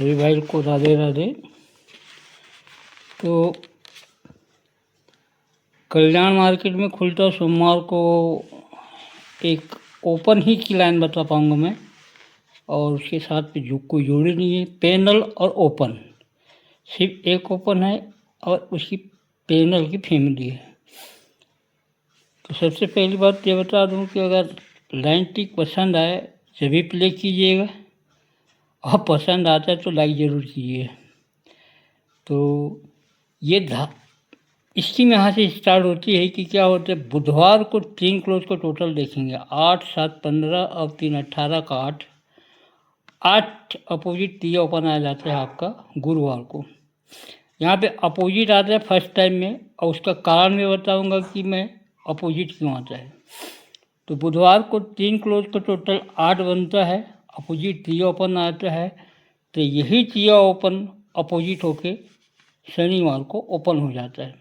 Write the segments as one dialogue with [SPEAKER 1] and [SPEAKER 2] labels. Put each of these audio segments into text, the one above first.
[SPEAKER 1] सभी भाई को राधे राधे। तो कल्याण मार्केट में खुलता सोमवार को एक ओपन ही की लाइन बता पाऊँगा मैं, और उसके साथ में जो कोई जोड़ी नहीं है। पैनल और ओपन, सिर्फ एक ओपन है और उसकी पैनल की फैमिली है। तो सबसे पहली बात ये बता दूं कि अगर लाइन टिक पसंद आए सभी प्ले कीजिएगा, और पसंद आता है तो लाइक ज़रूर कीजिए। तो ये स्कीम यहाँ से स्टार्ट होती है कि क्या होता है, बुधवार को 3 क्लोज का टोटल देखेंगे। 8, 7, 15 और 3, 18 का 8 अपोजिट टी ओपन आ जाता है आपका गुरुवार को। यहाँ पे अपोजिट आता है फर्स्ट टाइम में, और उसका कारण मैं बताऊंगा कि मैं अपोजिट क्यों आता है। तो बुधवार को 3 क्लोज का टोटल 8 बनता है, अपोजिट टी ओपन आता है। तो यही टी ओपन अपोजिट होके शनिवार को ओपन हो जाता है।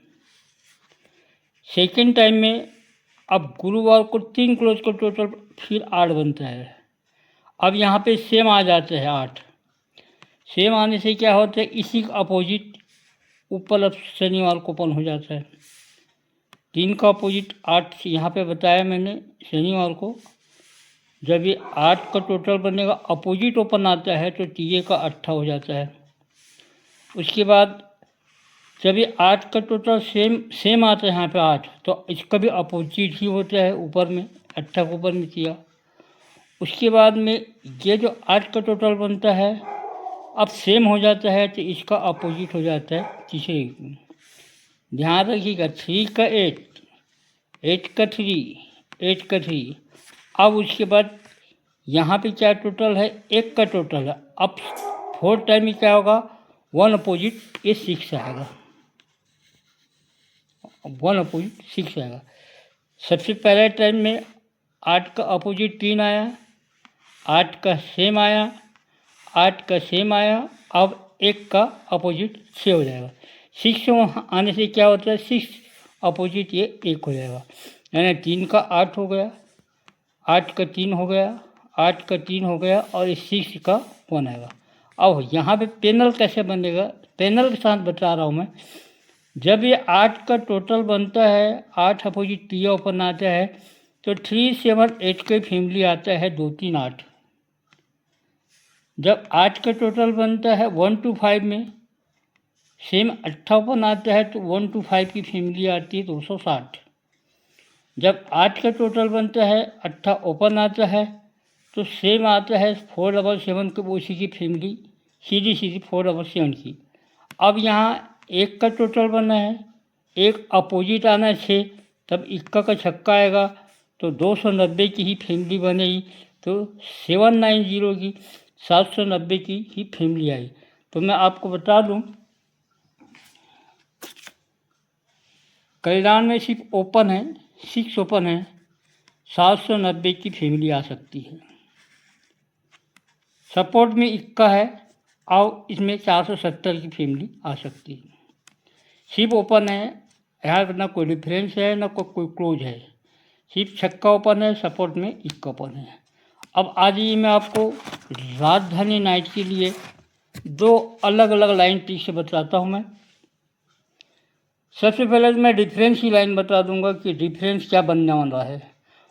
[SPEAKER 1] सेकेंड टाइम में अब गुरुवार को 3 क्लोज का टोटल फिर 8 बनता है। अब यहाँ पे सेम आ जाते हैं 8। सेम आने से क्या होता है, इसी का अपोजिट ऊपर अब शनिवार को ओपन हो जाता है। 3 का अपोजिट 8 यहाँ पे बताया मैंने। शनिवार को जब ये 8 का टोटल बनेगा अपोजिट ओपन आता है तो टीए का 8 हो जाता है। उसके बाद जब ये 8 का टोटल सेम आता है यहाँ पे 8, तो इसका भी अपोजिट ही होता है ऊपर में, 8 को ऊपर में किया। उसके बाद में ये जो 8 का टोटल बनता है अब सेम हो जाता है, तो इसका अपोजिट हो जाता है तीसरे में। ध्यान रखिएगा 3 का 8, 8 का 3, 8 का 3। अब उसके बाद यहाँ पे क्या टोटल है, 1 का टोटल है। अब 4 टाइम में क्या होगा, 1 अपोजिट ये 6 आएगा, 1 अपोजिट 6 आएगा। सबसे पहले टाइम में 8 का अपोजिट 3 आया, 8 का सेम आया, 8 का सेम आया। अब 1 का अपोजिट 6 हो जाएगा। 6 आने से क्या होता है, 6 अपोजिट ये 1 हो जाएगा, यानी 3 का 8 हो गया, 8 का 3 हो गया, 8 का 3 हो गया, और इस 6 का 1 आएगा। अब यहाँ पे पैनल कैसे बनेगा, पैनल के साथ बता रहा हूँ मैं। जब ये 8 का टोटल बनता है, 8 अपोजिट टी ओपन आता है, तो 3, 7, 8 के फैमिली आता है 2, 3, 8। जब 8 का टोटल बनता है 1 to 5 में सेम 8 ओपन आता है, तो 1 to 5 की फैमिली आती है 260। जब 8 का टोटल बनता है 8 ओपन आता है, तो सेम आता है 477 के, उसी की फैमिली सीधी 477 की। अब यहाँ 1 का टोटल बना है, 1 अपोजिट आना है 6, तब 1 का छक्का आएगा, तो 290 की ही फैमिली बनेगी। तो 790 की 790 की ही फैमिली आई। तो मैं आपको बता दूं, कल्याण में सिर्फ ओपन है, 6 ओपन है, 790 की फैमिली आ सकती है। सपोर्ट में 1 है, और इसमें 470 की फैमिली आ सकती है। सिर्फ ओपन है, यहाँ ना कोई डिफरेंस है ना कोई क्लोज है, सिर्फ छक्का ओपन है, सपोर्ट में 1 ओपन है। अब आज ही मैं आपको राजधानी नाइट के लिए 2 अलग अलग लाइन टिक से बताता हूँ मैं। सबसे पहले मैं डिफरेंस की लाइन बता दूंगा कि डिफरेंस क्या बनने वाला है।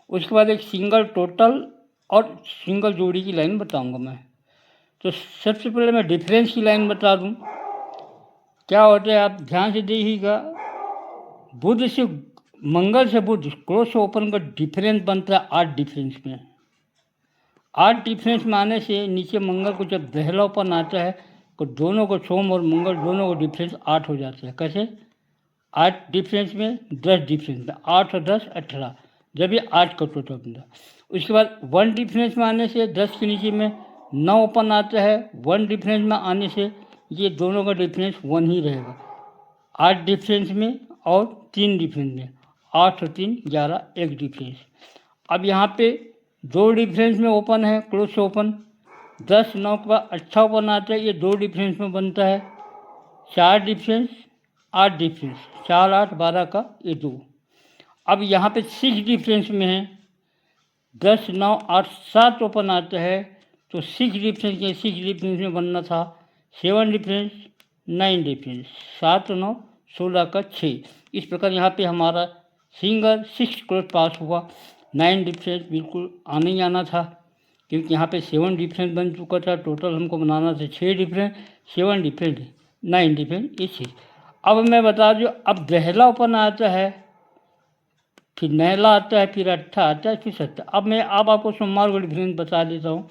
[SPEAKER 1] उसके बाद एक सिंगल टोटल और सिंगल जोड़ी की लाइन बताऊंगा मैं। तो सबसे पहले मैं डिफरेंस की लाइन बता दूं। क्या होता है, आप ध्यान से देखिएगा, बुध से मंगल से बुध क्लोज से ओपन का डिफरेंस बनता है 8 डिफरेंस में। 8 डिफरेंस में आने से नीचे मंगल को जब दहला ओपन आता है, तो दोनों को, सोम और मंगल दोनों को डिफरेंस 8 हो जाता है। कैसे, 8 डिफरेंस में 10 डिफरेंस में, 8 और 10 18, जब ये 8 का टोटल बनता है। उसके बाद 1 डिफरेंस में आने से 10 के नीचे में 9 ओपन आता है, 1 डिफरेंस में आने से ये दोनों का डिफरेंस 1 ही रहेगा। 8 डिफरेंस में और 3 डिफरेंस में, 8 और 3 11, 1 डिफरेंस। अब यहाँ पे 2 डिफरेंस में ओपन है, क्लोज से ओपन, 10, 9 के बाद 8 ओपन आता है, ये 2 डिफरेंस में बनता है। 4 डिफरेंस, 8 डिफरेंस, 4, 8, 12 का ये 2। अब यहाँ पे 6 डिफरेंस में है, 10, 9, 8, 7 ओपन आता है, तो 6 डिफरेंस में बनना था 7 डिफरेंस 9 डिफरेंस, 7 9 16 का 6। इस प्रकार यहाँ पे हमारा सिंगल 6 क्लोज पास हुआ। 9 डिफरेंस बिल्कुल आना ही आना था, क्योंकि यहाँ पे 7 डिफरेंस बन चुका था। टोटल हमको बनाना था 6 डिफरेंस, 7 डिफरेंस 9 डिफरेंस, ये 6। अब मैं बता दूँ, अब दहला ओपन आता है, फिर नहला आता है, फिर अट्ठा आता है, फिर सट्टा। अब आपको सोमवार का डिफरेंस बता देता हूँ।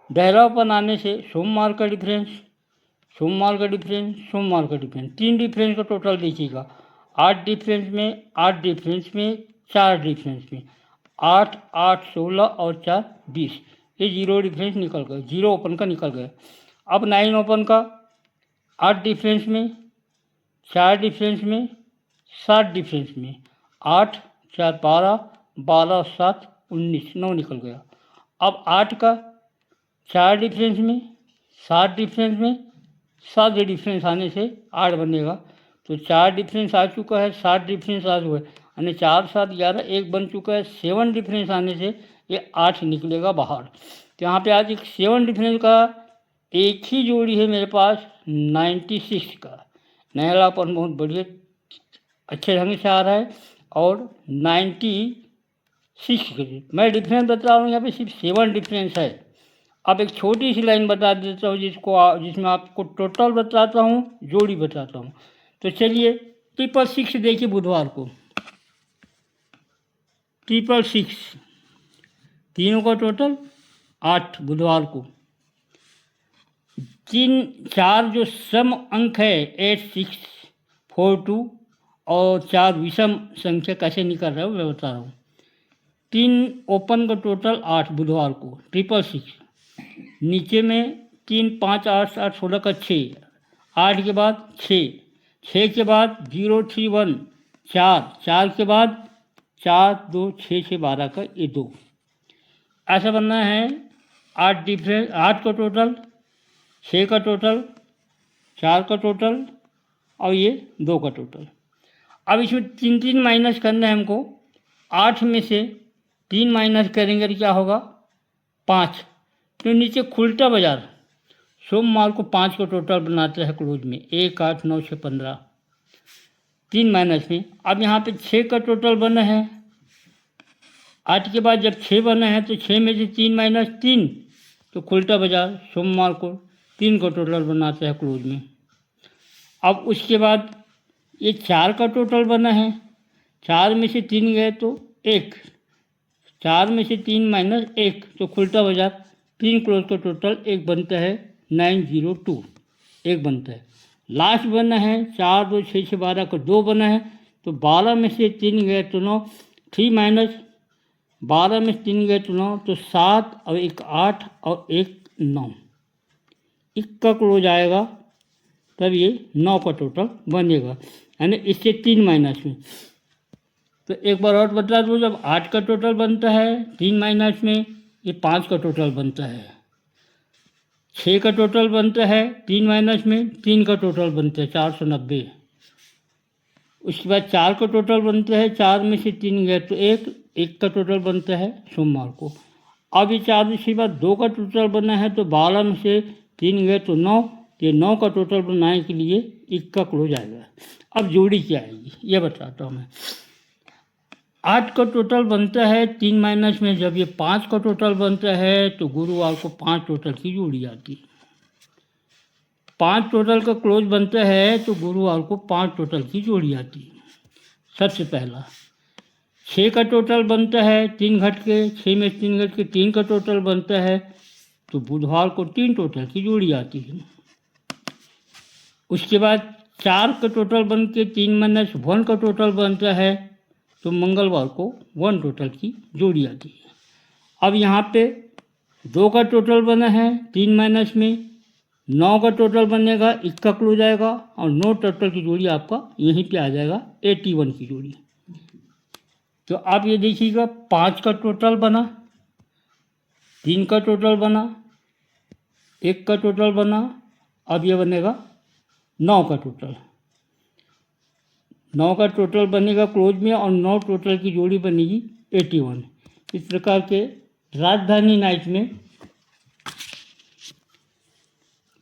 [SPEAKER 1] दहला ओपन आने से सोमवार का डिफरेंस, सोमवार का डिफरेंस, सोमवार का डिफरेंस, 3 डिफरेंस का टोटल देखिएगा। 8 डिफरेंस में, 8 डिफरेंस में, 4 डिफरेंस में, 8 8 16 और 4 20। ये 0 डिफरेंस निकल गए, 0 ओपन का निकल गया। अब 9 ओपन का 8 डिफरेंस में, 4 डिफरेंस में, 7 डिफरेंस में, 8 4 12, 12 7 19, 9 निकल गया। अब 8 का 4 डिफरेंस में, 7 डिफरेंस में, 7 डिफरेंस आने से 8 बनेगा। तो 4 डिफरेंस आ चुका है, 7 डिफरेंस आ चुका है, यानी 4 7 11, 1 बन चुका है। 7 डिफरेंस आने से ये 8 निकलेगा बाहर। तो यहाँ पे आज एक 7 डिफरेंस का एक ही जोड़ी है मेरे पास, 96 का। नहलापन बहुत बढ़िया अच्छे ढंग से आ रहा है। और 96 के मैं डिफरेंस बता रहा हूँ, यहाँ पे सिर्फ 7 डिफरेंस है। अब एक छोटी सी लाइन बता देता हूँ जिसमें आपको टोटल बताता हूँ, जोड़ी बताता हूँ। तो चलिए 666 देखिए, बुधवार को 666, तीनों का टोटल 8 बुधवार को। 4 जो सम अंक है 8 6 4 2, और 4 विषम संख्या कैसे निकल रहा है मैं बता रहा हूँ। 3 ओपन का टोटल 8 बुधवार को, 666। नीचे में 3 5 8 8 16 का 6, 8 के बाद 6, 6 के बाद 0 3 1 4, 4 के बाद 4 2 6 6 12 का ये 2। ऐसा बनना है 8 डिफरेंस, 8 का टोटल, 6 का टोटल, 4 का टोटल और ये 2 का टोटल। अब इसमें 3 3 माइनस करना है हमको। 8 में से 3 माइनस करेंगे तो क्या होगा, 5। तो नीचे खुलता बाजार सोमवार को 5 का टोटल बनाते हैं क्लोज में, 1 8 9 6 15, 3 माइनस में। अब यहाँ पे 6 का टोटल बना है। 8 के बाद जब 6 बना है तो 6 में से 3 माइनस 3, तो खुलता बाजार सोमवार को 3 का टोटल बनाते हैं क्लोज में। अब उसके बाद ये 4 का टोटल बना है। 4 में से 3 गए तो 1, 4 में से 3 माइनस 1, तो खुलता बाजार 3 क्लोज का टोटल 1 बनता है, 902 1 बनता है। लास्ट बना है 4 2 6 6 12 का 2 बना है। तो 12 में से 3 गए तो 9, 3 माइनस 12 में से 3 गए तो 9, तो 7 और 1 8 और 1 9, 1 का क्लोज आएगा, तब ये 9 का टोटल बनेगा, यानी इससे 3 माइनस में। तो एक बार और बता दूँ, जब 8 का टोटल बनता है 3 माइनस में, ये 5 का टोटल बनता है। 6 का टोटल बनता है 3 माइनस में, 3 का टोटल बनता है 490। उसके बाद 4 का टोटल बनता है, 4 में से 3 गए तो 1, 1 का टोटल बनता है सोमवार को। अब ये 4 के बाद 2 का टोटल बना है, तो 12 में से 3 गए तो 9, ये 9 का टोटल बनाने के लिए 1 का क्लोज आएगा। अब जोड़ी क्या आएगी ये बताता हूँ मैं। 8 का टोटल बनता है 3 माइनस में, जब ये 5 का टोटल बनता है तो गुरुवार को 5 टोटल की जोड़ी आती है। 5 टोटल का क्लोज बनता है तो गुरुवार को 5 टोटल की जोड़ी आती है। सबसे पहला 6 का टोटल बनता है 3 घट के, 6 में 3 घट के 3 का टोटल बनता है, तो बुधवार को 3 टोटल की जोड़ी आती है। उसके बाद 4 का टोटल बन के 3 माइनस 1 का टोटल बनता है, तो मंगलवार को 1 टोटल की जोड़ी आती है। अब यहाँ पे 2 का टोटल बना है 3 माइनस में, 9 का टोटल बनेगा, 1 का क्लोज आएगा, और 9 टोटल की जोड़ी आपका यहीं पे आ जाएगा, 81 की जोड़ी। तो आप ये देखिएगा 5 का टोटल बना, 3 का टोटल बना, 1 का टोटल बना, अब ये बनेगा 9 का टोटल। 9 का टोटल बनेगा क्लोज में, और 9 टोटल की जोड़ी बनेगी 81। इस प्रकार के राजधानी नाइट में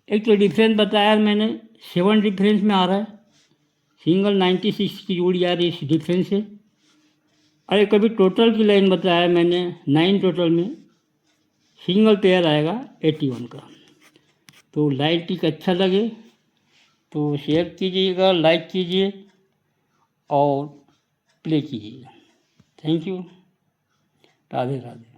[SPEAKER 1] एक तो डिफरेंस बताया मैंने 7 डिफरेंस में आ रहा है, सिंगल 96 की जोड़ी आ रही है, इस डिफरेंस से। अरे कभी टोटल की लाइन बताया मैंने 9 टोटल में, सिंगल पेयर आएगा 81 का। तो लाइट टिक अच्छा लगे तो शेयर कीजिएगा, लाइक कीजिए और प्ले कीजिए। Thank you. राधे राधे।